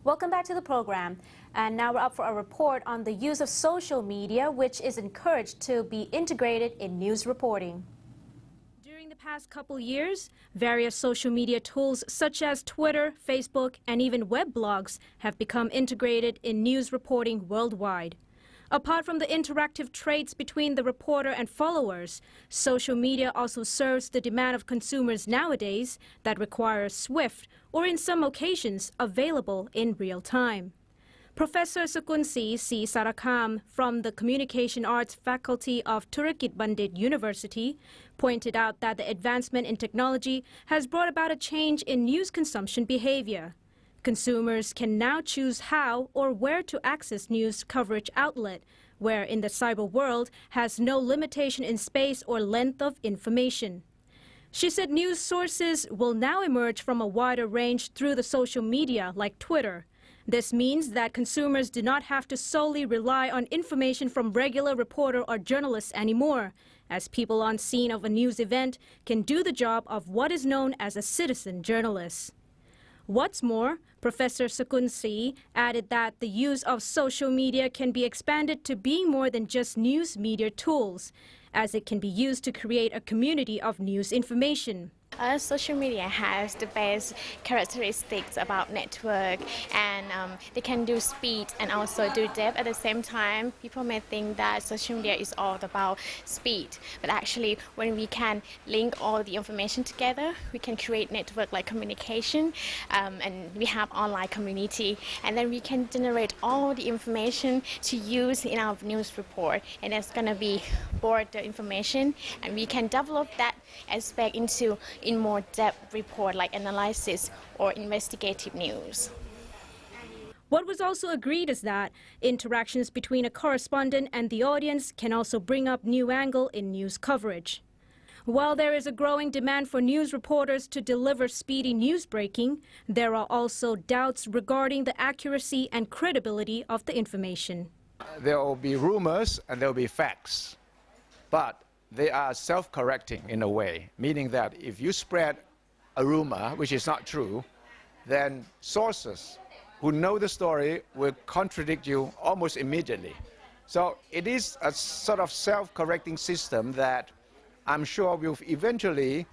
Welcome back to the program. And now we're up for a report on the use of social media, which is encouraged to be integrated in news reporting. During the past couple years, various social media tools such as Twitter, Facebook, and even web blogs have become integrated in news reporting worldwide. Apart from the interactive traits between the reporter and followers, social media also serves the demand of consumers nowadays that requires swift or, in some occasions, available in real time. Professor Aj.Sakulsri C. Sarakam from the Communication Arts Faculty of Turkit Bandit University pointed out that the advancement in technology has brought about a change in news consumption behavior. Consumers can now choose how or where to access news coverage outlet, where in the cyber world has no limitation in space or length of information. She said news sources will now emerge from a wider range through the social media like Twitter. This means that consumers do not have to solely rely on information from regular reporter or journalists anymore, as people on scene of a news event can do the job of what is known as a citizen journalist. What's more, Professor Sakulsri added that the use of social media can be expanded to being more than just news media tools, as it can be used to create a community of news information. Social media has the best characteristics about network, and they can do speed and also do depth at the same time. People may think that social media is all about speed, but actually when we can link all the information together, we can create network like communication, and we have online community, and then we can generate all the information to use in our news report, and it's going to be broader information, and we can develop that aspect into in more depth report like analysis or investigative news. What was also agreed is that interactions between a correspondent and the audience can also bring up new angle in news coverage. While there is a growing demand for news reporters to deliver speedy news breaking, there are also doubts regarding the accuracy and credibility of the information. There will be rumors and there will be facts, but they are self-correcting in a way, meaning that if you spread a rumor which is not true, then sources who know the story will contradict you almost immediately. So it is a sort of self-correcting system that I'm sure will eventually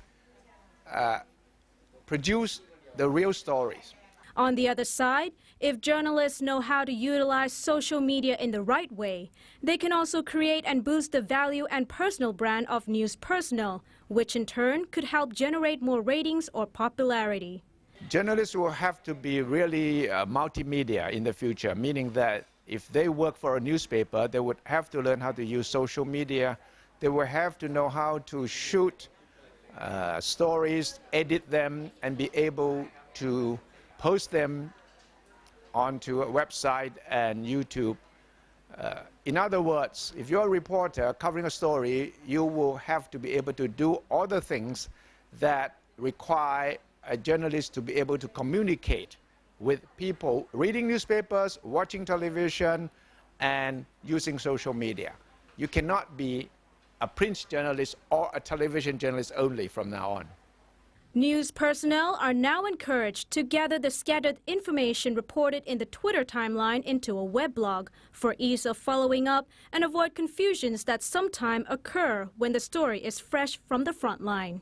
produce the real stories. On the other side, if journalists know how to utilize social media in the right way, they can also create and boost the value and personal brand of news personnel, which in turn could help generate more ratings or popularity. Journalists will have to be really multimedia in the future, meaning that if they work for a newspaper, they would have to learn how to use social media. They will have to know how to shoot stories, edit them, and be able to post them onto a website and YouTube. In other words, if you're a reporter covering a story, you will have to be able to do all the things that require a journalist to be able to communicate with people reading newspapers, watching television, and using social media. You cannot be a print journalist or a television journalist only from now on. News personnel are now encouraged to gather the scattered information reported in the Twitter timeline into a weblog for ease of following up and avoid confusions that sometimes occur when the story is fresh from the front line.